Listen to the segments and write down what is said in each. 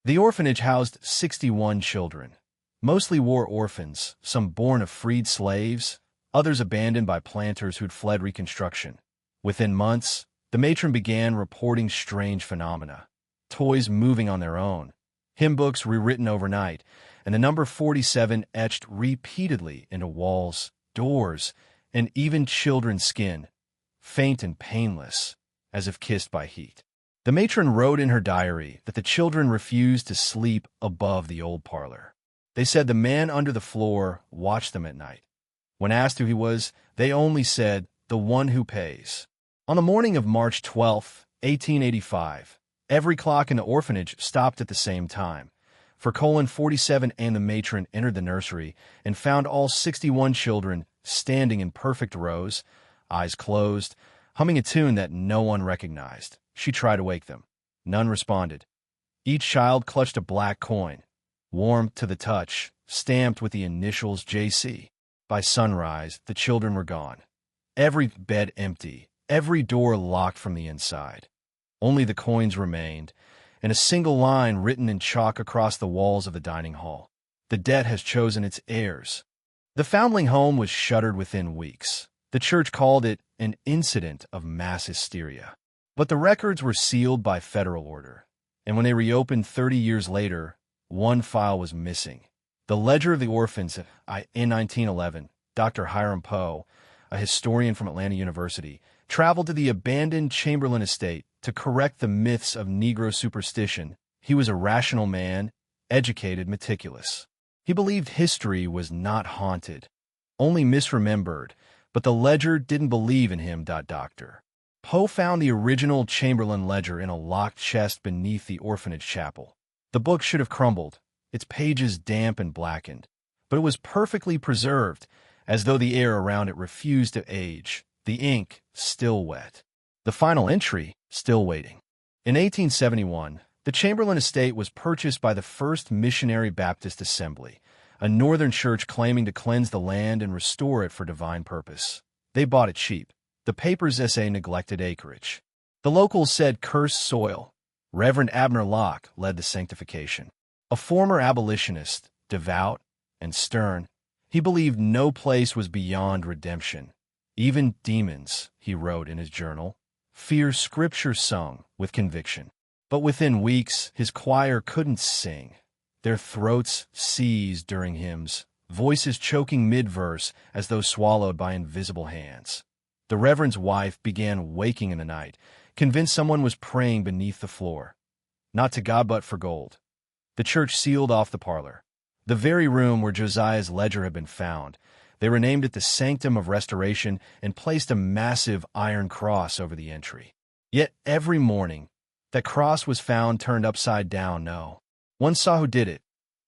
The orphanage housed 61 children, mostly war orphans, some born of freed slaves, others abandoned by planters who'd fled Reconstruction. Within months, the matron began reporting strange phenomena: toys moving on their own, hymn books rewritten overnight, and the number 47 etched repeatedly into walls, doors, and even children's skin, faint and painless, as if kissed by heat. The matron wrote in her diary that the children refused to sleep above the old parlor. They said the man under the floor watched them at night. When asked who he was, they only said, "The one who pays." On the morning of March 12, 1885, every clock in the orphanage stopped at the same time. For 47 and the matron entered the nursery and found all 61 children standing in perfect rows, eyes closed, humming a tune that no one recognized. She tried to wake them. None responded. Each child clutched a black coin, warm to the touch, stamped with the initials JC. By sunrise, the children were gone. Every bed empty, every door locked from the inside. Only the coins remained, and a single line written in chalk across the walls of the dining hall: "The debt has chosen its heirs." The foundling home was shuttered within weeks. The church called it an incident of mass hysteria. But the records were sealed by federal order, and when they reopened 30 years later, one file was missing: the ledger of the orphans. In 1911, Dr. Hiram Poe, a historian from Atlanta University, traveled to the abandoned Chamberlain estate to correct the myths of Negro superstition. He was a rational man, educated, meticulous. He believed history was not haunted, only misremembered, but the ledger didn't believe in him. Dr. Poe found the original Chamberlain ledger in a locked chest beneath the orphanage chapel. The book should have crumbled, its pages damp and blackened, but it was perfectly preserved, as though the air around it refused to age, the ink still wet, the final entry still waiting. In 1871, the Chamberlain estate was purchased by the First Missionary Baptist Assembly, a northern church claiming to cleanse the land and restore it for divine purpose. They bought it cheap. The papers essay neglected acreage. The locals said cursed soil. Reverend Abner Locke led the sanctification. A former abolitionist, devout and stern, he believed no place was beyond redemption. Even demons, he wrote in his journal, fear Scripture sung with conviction. But within weeks, his choir couldn't sing. Their throats seized during hymns, voices choking mid-verse as though swallowed by invisible hands. The Reverend's wife began waking in the night, convinced someone was praying beneath the floor. Not to God but for gold. The church sealed off the parlor, the very room where Josiah's ledger had been found. They renamed it the Sanctum of Restoration and placed a massive iron cross over the entry. Yet every morning, that cross was found turned upside down. No one saw who did it.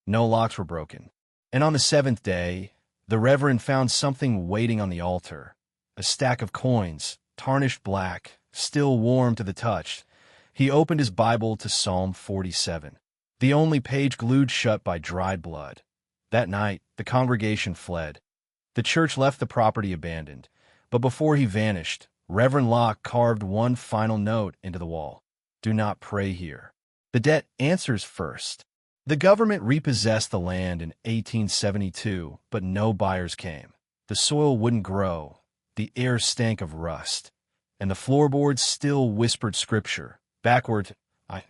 No locks were broken. And on the seventh day, the Reverend found something waiting on the altar. A stack of coins, tarnished black, still warm to the touch. He opened his Bible to Psalm 47, the only page glued shut by dried blood. That night, the congregation fled. The church left the property abandoned, but before he vanished, Reverend Locke carved one final note into the wall: "Do not pray here. The debt answers first." The government repossessed the land in 1872, but no buyers came. The soil wouldn't grow. The air stank of rust, and the floorboards still whispered Scripture. Backward,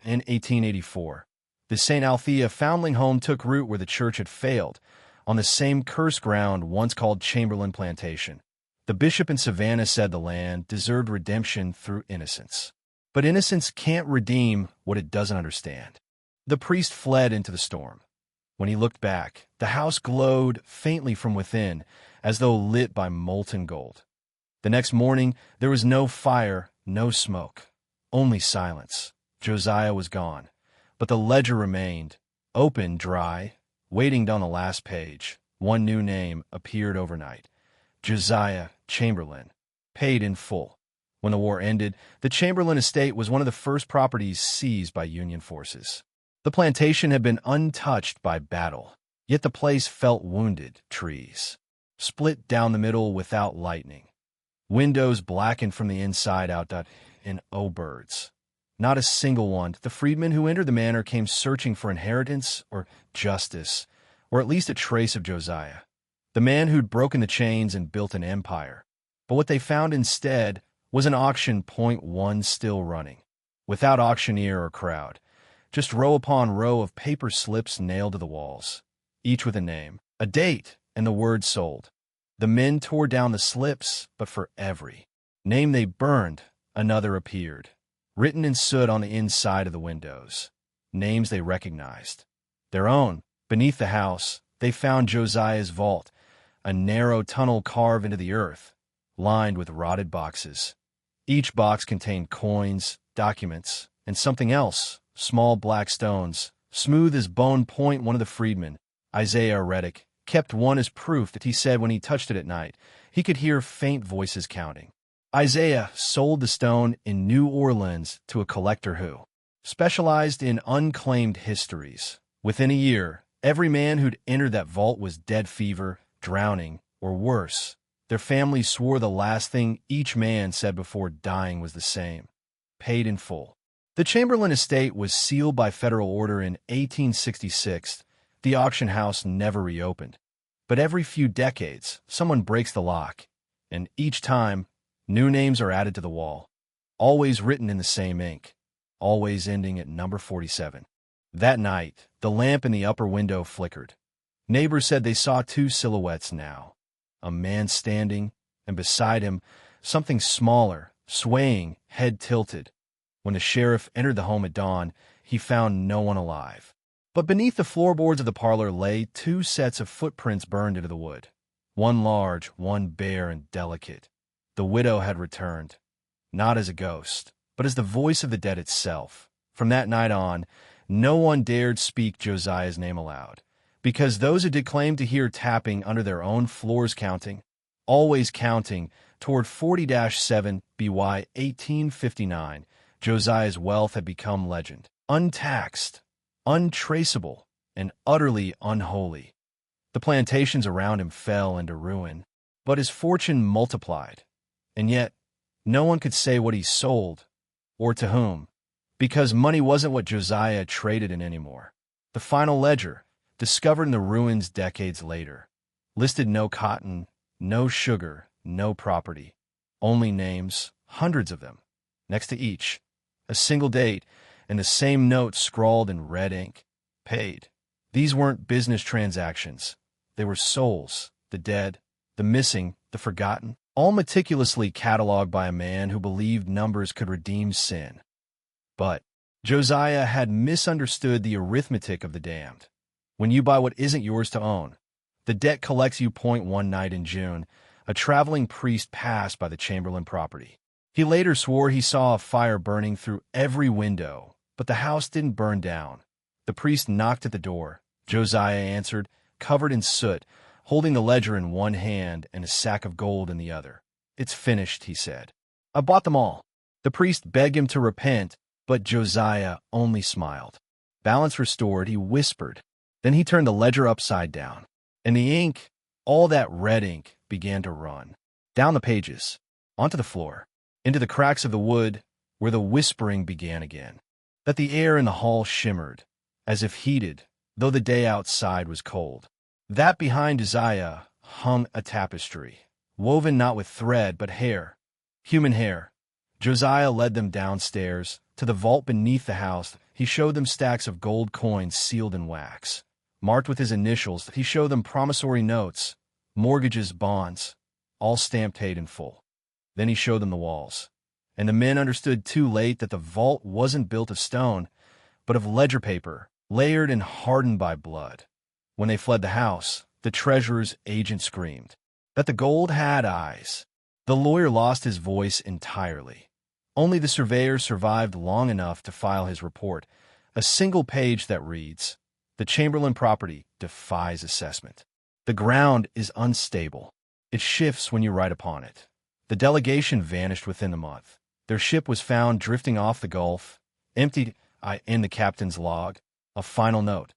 in 1884, the St. Althea foundling home took root where the church had failed, on the same cursed ground once called Chamberlain Plantation. The bishop in Savannah said the land deserved redemption through innocence. But innocence can't redeem what it doesn't understand. The priest fled into the storm. When he looked back, the house glowed faintly from within, as though lit by molten gold. The next morning, there was no fire, no smoke, only silence. Josiah was gone, but the ledger remained, open, dry, waiting on the last page. One new name appeared overnight: Josiah Chamberlain, paid in full. When the war ended, the Chamberlain estate was one of the first properties seized by Union forces. The plantation had been untouched by battle, yet the place felt wounded. Trees split down the middle without lightning. Windows blackened from the inside out, and birds. Not a single one. The freedmen who entered the manor came searching for inheritance or justice, or at least a trace of Josiah, the man who'd broken the chains and built an empire. But what they found instead was an auction point one still running, without auctioneer or crowd, just row upon row of paper slips nailed to the walls, each with a name, a date, and the word sold. The men tore down the slips, but for every name they burned, another appeared, written in soot on the inside of the windows, names they recognized. Their own. Beneath the house, they found Josiah's vault, a narrow tunnel carved into the earth, lined with rotted boxes. Each box contained coins, documents, and something else, small black stones, smooth as bone. Point one of the freedmen, Isaiah Reddick, kept one as proof that he said when he touched it at night, he could hear faint voices counting. Isaiah sold the stone in New Orleans to a collector who specialized in unclaimed histories. Within a year, every man who'd entered that vault was dead fever, drowning, or worse. Their families swore the last thing each man said before dying was the same: paid in full. The Chamberlain estate was sealed by federal order in 1866. The auction house never reopened. But every few decades, someone breaks the lock, and each time, new names are added to the wall, always written in the same ink, always ending at number 47. That night, the lamp in the upper window flickered. Neighbors said they saw two silhouettes now, a man standing, and beside him, something smaller, swaying, head tilted. When the sheriff entered the home at dawn, he found no one alive. But beneath the floorboards of the parlor lay two sets of footprints burned into the wood, one large, one bare and delicate. The widow had returned, not as a ghost, but as the voice of the dead itself. From that night on, no one dared speak Josiah's name aloud, because those who did claim to hear tapping under their own floors counting, always counting, toward 40-7 BY 1859, Josiah's wealth had become legend, untaxed, untraceable, and utterly unholy. The plantations around him fell into ruin, but his fortune multiplied. And yet, no one could say what he sold, or to whom, because money wasn't what Josiah traded in anymore. The final ledger, discovered in the ruins decades later, listed no cotton, no sugar, no property, only names, hundreds of them, next to each, a single date, and the same note scrawled in red ink, paid. These weren't business transactions. They were souls, the dead, the missing, the forgotten, all meticulously cataloged by a man who believed numbers could redeem sin. But Josiah had misunderstood the arithmetic of the damned. When you buy what isn't yours to own, the debt collects you. One night in June, a traveling priest passed by the Chamberlain property. He later swore he saw a fire burning through every window, but the house didn't burn down. The priest knocked at the door. Josiah answered, covered in soot, holding the ledger in one hand and a sack of gold in the other. "It's finished," he said. "I bought them all." The priest begged him to repent, but Josiah only smiled. Balance restored, he whispered. Then he turned the ledger upside down, and the ink, all that red ink, began to run. Down the pages, onto the floor, into the cracks of the wood, where the whispering began again. That the air in the hall shimmered, as if heated, though the day outside was cold. That behind Josiah hung a tapestry, woven not with thread but hair, human hair. Josiah led them downstairs, to the vault beneath the house. He showed them stacks of gold coins sealed in wax, marked with his initials. He showed them promissory notes, mortgages, bonds, all stamped paid in full. Then he showed them the walls, and the men understood too late that the vault wasn't built of stone, but of ledger paper, layered and hardened by blood. When they fled the house, the treasurer's agent screamed that the gold had eyes. The lawyer lost his voice entirely. Only the surveyor survived long enough to file his report, a single page that reads, "The Chamberlain property defies assessment. The ground is unstable. It shifts when you ride upon it." The delegation vanished within the month. Their ship was found drifting off the Gulf, emptied in the captain's log. A final note.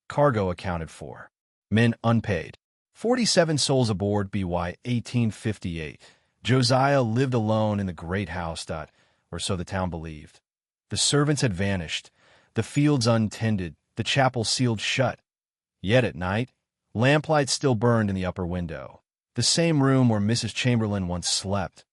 Cargo accounted for. Men unpaid. 47 souls aboard BY 1858. Josiah lived alone in the great house, or so the town believed. The servants had vanished, the fields untended, the chapel sealed shut. Yet at night, lamplight still burned in the upper window, the same room where Mrs. Chamberlain once slept.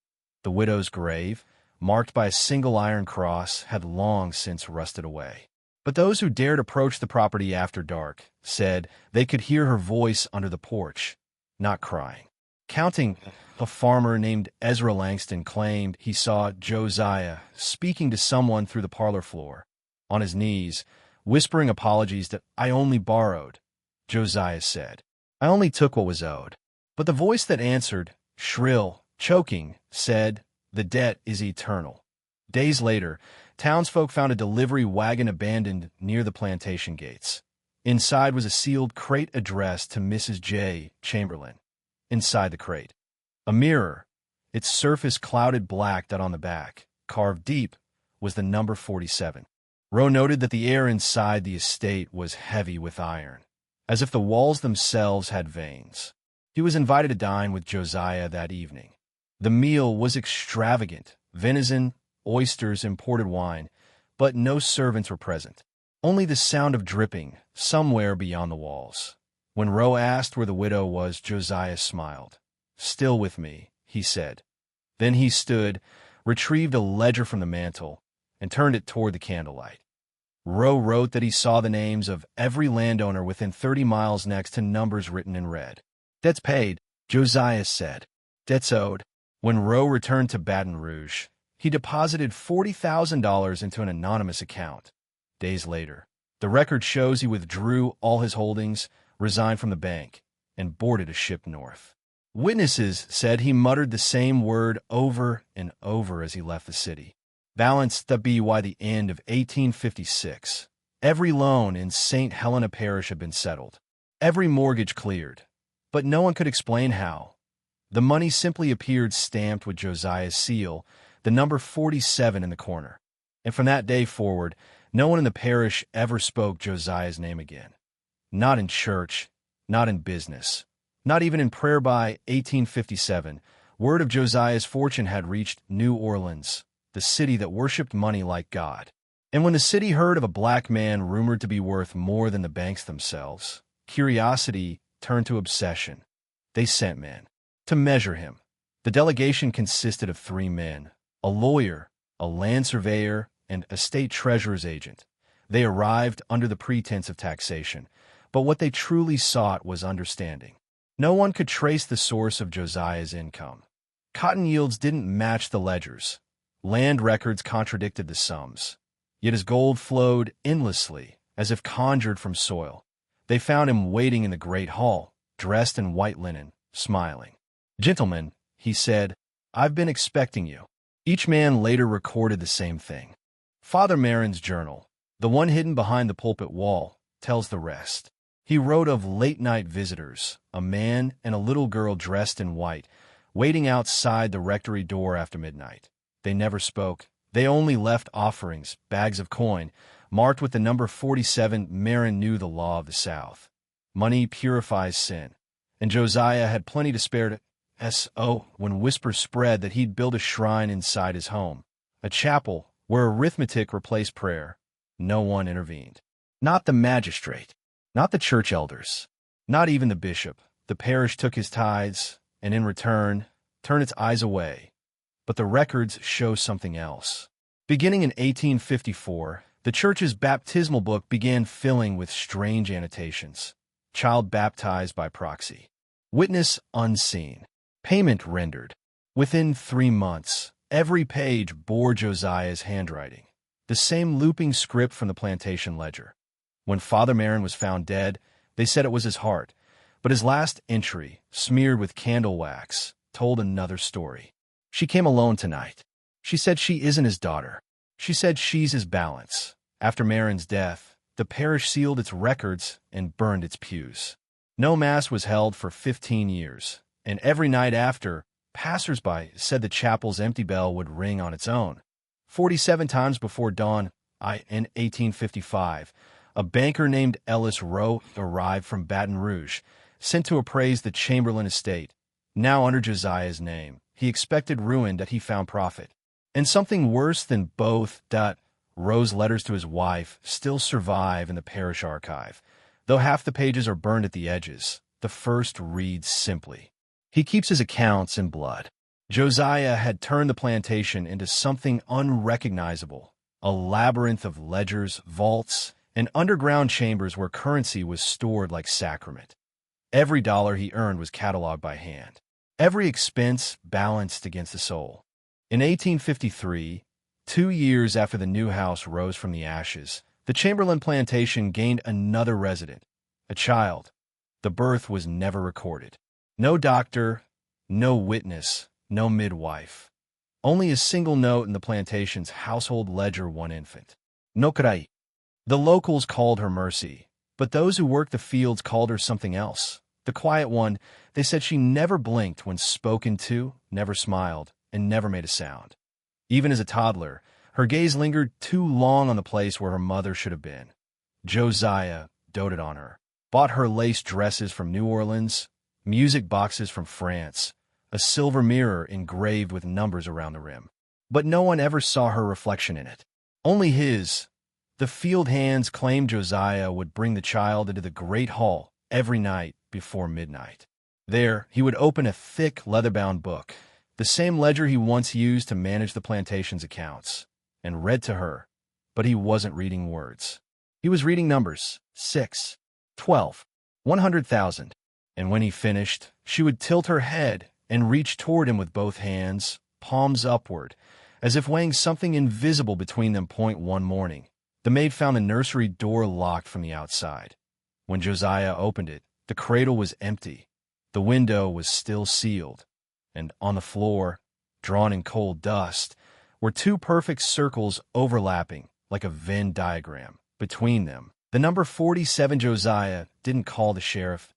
The widow's grave, marked by a single iron cross, had long since rusted away. But those who dared approach the property after dark said they could hear her voice under the porch, not crying. Counting, a farmer named Ezra Langston claimed he saw Josiah speaking to someone through the parlor floor, on his knees, whispering apologies that "I only borrowed." Josiah said, "I only took what was owed." But the voice that answered, shrill, choking, said, "The debt is eternal." Days later, townsfolk found a delivery wagon abandoned near the plantation gates. Inside was a sealed crate addressed to Mrs. J. Chamberlain. Inside the crate, a mirror, its surface clouded black, that on the back, carved deep, was the number 47. Rowe noted that the air inside the estate was heavy with iron, as if the walls themselves had veins. He was invited to dine with Josiah that evening. The meal was extravagant: venison, oysters, imported wine, but no servants were present. Only the sound of dripping somewhere beyond the walls. When Rowe asked where the widow was, Josiah smiled. "Still with me," he said. Then he stood, retrieved a ledger from the mantel, and turned it toward the candlelight. Rowe wrote that he saw the names of every landowner within 30 miles next to numbers written in red. "Debts paid," Josiah said. "Debts owed." When Rowe returned to Baton Rouge, he deposited $40,000 into an anonymous account. Days later, the record shows he withdrew all his holdings, resigned from the bank, and boarded a ship north. Witnesses said he muttered the same word over and over as he left the city. Balanced to be by the end of 1856, every loan in St. Helena Parish had been settled, every mortgage cleared, but no one could explain how. The money simply appeared stamped with Josiah's seal, the number 47 in the corner. And from that day forward, no one in the parish ever spoke Josiah's name again. Not in church, not in business, not even in prayer. By 1857, word of Josiah's fortune had reached New Orleans, the city that worshipped money like God. And when the city heard of a black man rumored to be worth more than the banks themselves, curiosity turned to obsession. They sent men to measure him. The delegation consisted of 3 men: a lawyer, a land surveyor, and a state treasurer's agent. They arrived under the pretense of taxation, but what they truly sought was understanding. No one could trace the source of Josiah's income. Cotton yields didn't match the ledgers. Land records contradicted the sums. Yet his gold flowed endlessly, as if conjured from soil. They found him waiting in the great hall, dressed in white linen, smiling. "Gentlemen," he said, "I've been expecting you." Each man later recorded the same thing. Father Marin's journal, the one hidden behind the pulpit wall, tells the rest. He wrote of late-night visitors, a man and a little girl dressed in white, waiting outside the rectory door after midnight. They never spoke. They only left offerings, bags of coin, marked with the number 47. Marin knew the law of the South. Money purifies sin, and Josiah had plenty to spare to when whispers spread that he'd build a shrine inside his home, a chapel where arithmetic replaced prayer. No one intervened. Not the magistrate, not the church elders, not even the bishop. The parish took his tithes, and in return, turned its eyes away. But the records show something else. Beginning in 1854, the church's baptismal book began filling with strange annotations. Child baptized by proxy. Witness unseen. Payment rendered. Within 3 months, every page bore Josiah's handwriting, the same looping script from the plantation ledger. When Father Marin was found dead, they said it was his heart, but his last entry, smeared with candle wax, told another story. "She came alone tonight. She said she isn't his daughter. She said she's his balance." After Marin's death, the parish sealed its records and burned its pews. No mass was held for 15 years, and every night after, passers-by said the chapel's empty bell would ring on its own. 47 times before dawn, in 1855, a banker named Ellis Rowe arrived from Baton Rouge, sent to appraise the Chamberlain estate. Now under Josiah's name, he expected ruin, that he found profit. And something worse than both. Rowe's letters to his wife still survive in the parish archive. Though half the pages are burned at the edges, the first reads simply. He keeps his accounts in blood. Josiah had turned the plantation into something unrecognizable, a labyrinth of ledgers, vaults, and underground chambers where currency was stored like sacrament. Every dollar he earned was cataloged by hand. Every expense balanced against the soul. In 1853, 2 years after the new house rose from the ashes, the Chamberlain plantation gained another resident, a child. The birth was never recorded. No doctor, no witness, no midwife. Only a single note in the plantation's household ledger, one infant. No caray. The locals called her Mercy, but those who worked the fields called her something else. The quiet one, they said she never blinked when spoken to, never smiled, and never made a sound. Even as a toddler, her gaze lingered too long on the place where her mother should have been. Josiah doted on her, bought her lace dresses from New Orleans, music boxes from France, a silver mirror engraved with numbers around the rim. But no one ever saw her reflection in it. Only his. The field hands claimed Josiah would bring the child into the great hall every night before midnight. There, he would open a thick, leather-bound book, the same ledger he once used to manage the plantation's accounts, and read to her. But he wasn't reading words. He was reading numbers: 6, 12, 100,000. And when he finished, she would tilt her head and reach toward him with both hands, palms upward, as if weighing something invisible between them. One morning, the maid found the nursery door locked from the outside. When Josiah opened it, the cradle was empty. The window was still sealed, and on the floor, drawn in cold dust, were 2 perfect circles overlapping like a Venn diagram. Between them, the number 47. Josiah didn't call the sheriff,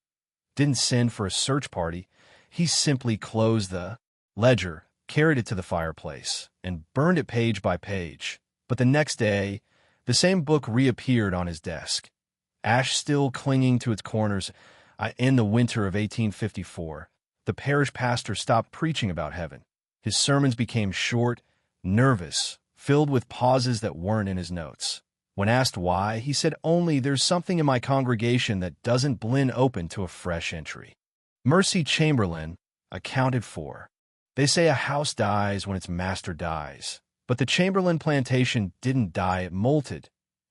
didn't send for a search party. He simply closed the ledger, carried it to the fireplace, and burned it page by page. But the next day, the same book reappeared on his desk, ash still clinging to its corners. In the winter of 1854, the parish pastor stopped preaching about heaven. His sermons became short, nervous, filled with pauses that weren't in his notes. When asked why, he said, "Only there's something in my congregation that doesn't blend open to a fresh entry." Mercy Chamberlain accounted for. They say a house dies when its master dies. But the Chamberlain plantation didn't die, it molted.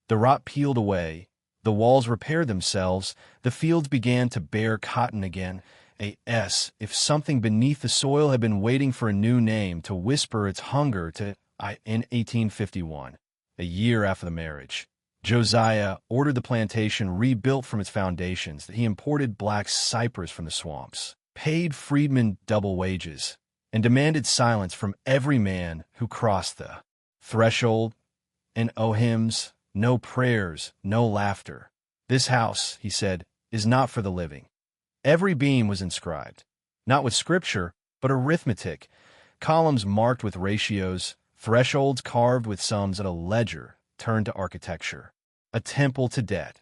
The rot peeled away. The walls repaired themselves. The fields began to bear cotton again. If something beneath the soil had been waiting for a new name to whisper its hunger to. In 1851, a year after the marriage, Josiah ordered the plantation rebuilt from its foundations. He imported black cypress from the swamps, paid freedmen double wages, and demanded silence from every man who crossed the threshold. And no hymns, no prayers, no laughter. "This house," he said, "is not for the living." Every beam was inscribed, not with scripture, but arithmetic, columns marked with ratios, thresholds carved with sums, and a ledger turned to architecture. A temple to debt.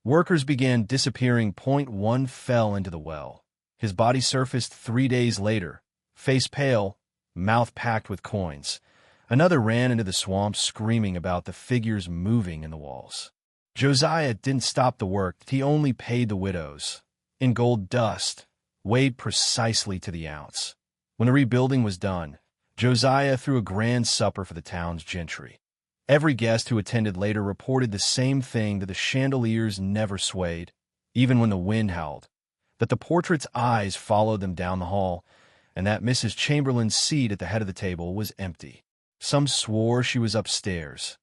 Workers began disappearing. One fell into the well. His body surfaced 3 days later, face pale, mouth packed with coins. Another ran into the swamp screaming about the figures moving in the walls. Josiah didn't stop the work. He only paid the widows in gold dust, weighed precisely to the ounce. When the rebuilding was done, Josiah threw a grand supper for the town's gentry. Every guest who attended later reported the same thing, that the chandeliers never swayed, even when the wind howled, that the portrait's eyes followed them down the hall, and that Mrs. Chamberlain's seat at the head of the table was empty. Some swore she was upstairs.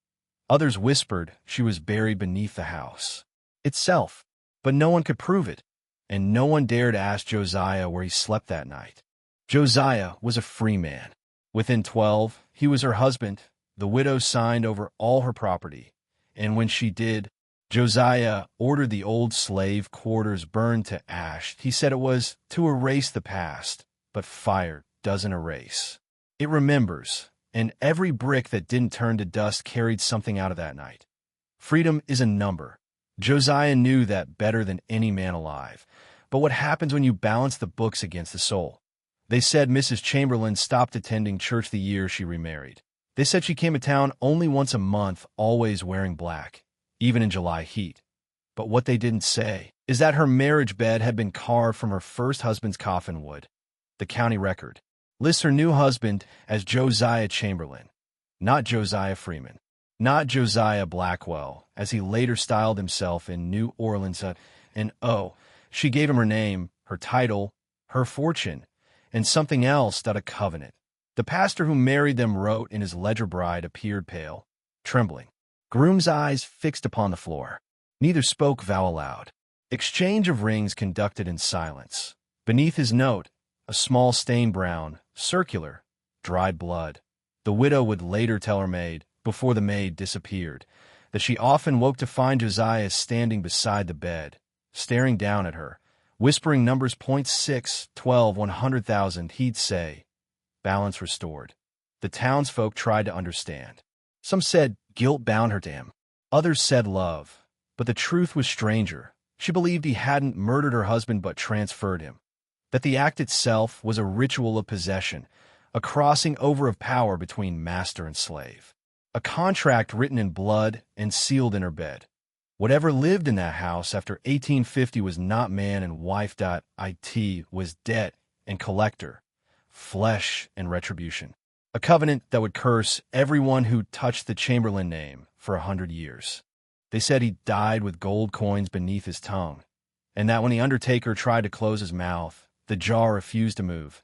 Others whispered she was buried beneath the house itself, but no one could prove it, and no one dared ask Josiah where he slept that night. Josiah was a free man. Within 12, he was her husband. The widow signed over all her property, and when she did, Josiah ordered the old slave quarters burned to ash. He said it was to erase the past, but fire doesn't erase. It remembers, and every brick that didn't turn to dust carried something out of that night. Freedom is a number. Josiah knew that better than any man alive. But what happens when you balance the books against the soul? They said Mrs. Chamberlain stopped attending church the year she remarried. They said she came to town only once a month, always wearing black, even in July heat. But what they didn't say is that her marriage bed had been carved from her first husband's coffin wood. The county record lists her new husband as Josiah Chamberlain, not Josiah Freeman, not Josiah Blackwell, as he later styled himself in New Orleans. She gave him her name, her title, her fortune, and something else, a covenant. The pastor who married them wrote in his ledger bride appeared pale, trembling, groom's eyes fixed upon the floor. Neither spoke vow aloud. Exchange of rings conducted in silence. Beneath his note, a small stain brown, circular, dried blood. The widow would later tell her maid, before the maid disappeared, that she often woke to find Josiah standing beside the bed, staring down at her, whispering numbers 0.6, 12, 100,000. He'd say, balance restored. The townsfolk tried to understand. Some said guilt bound her to him. Others said love. But the truth was stranger. She believed he hadn't murdered her husband but transferred him. That the act itself was a ritual of possession, a crossing over of power between master and slave. A contract written in blood and sealed in her bed. Whatever lived in that house after 1850 was not man and wife. It was debt and collector, flesh and retribution. A covenant that would curse everyone who touched the Chamberlain name for 100 years. They said he died with gold coins beneath his tongue, and that when the undertaker tried to close his mouth, the jar refused to move.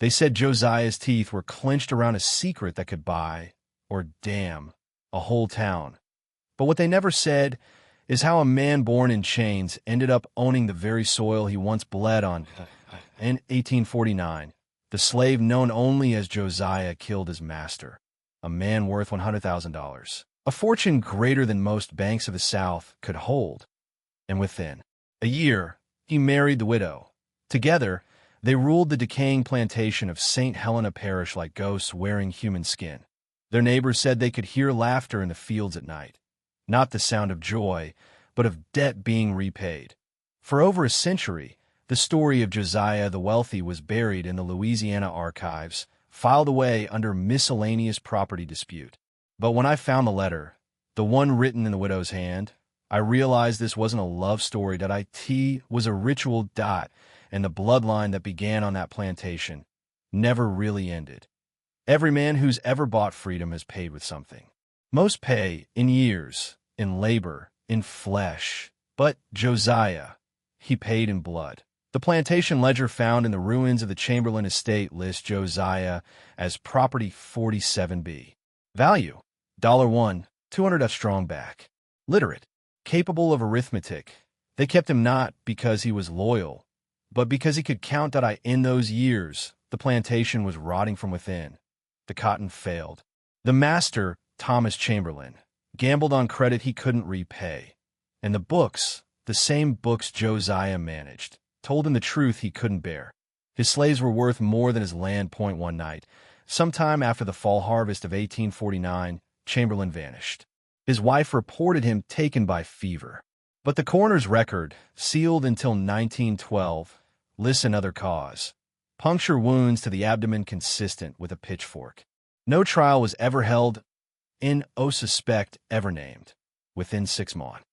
They said Josiah's teeth were clenched around a secret that could buy, or damn, a whole town. But what they never said is how a man born in chains ended up owning the very soil he once bled on. In 1849, the slave known only as Josiah killed his master, a man worth $100,000, a fortune greater than most banks of the South could hold. And within a year, he married the widow. Together, they ruled the decaying plantation of St. Helena Parish like ghosts wearing human skin. Their neighbors said they could hear laughter in the fields at night. Not the sound of joy, but of debt being repaid. For over a century, the story of Josiah the Wealthy was buried in the Louisiana archives, filed away under miscellaneous property dispute. But when I found the letter, the one written in the widow's hand, I realized this wasn't a love story. It was a ritual. And the bloodline that began on that plantation never really ended. Every man who's ever bought freedom has paid with something. Most pay in years, in labor, in flesh. But Josiah, he paid in blood. The plantation ledger found in the ruins of the Chamberlain estate lists Josiah as property 47B. Value, $1, 200 strong back. Literate, capable of arithmetic. They kept him not because he was loyal, but because he could count. In those years, the plantation was rotting from within. The cotton failed. The master, Thomas Chamberlain, gambled on credit he couldn't repay. And the books, the same books Josiah managed, told him the truth he couldn't bear. His slaves were worth more than his land. One night, sometime after the fall harvest of 1849, Chamberlain vanished. His wife reported him taken by fever. But the coroner's record, sealed until 1912, lists another cause: puncture wounds to the abdomen consistent with a pitchfork. No trial was ever held, in suspect ever named, within 6 months.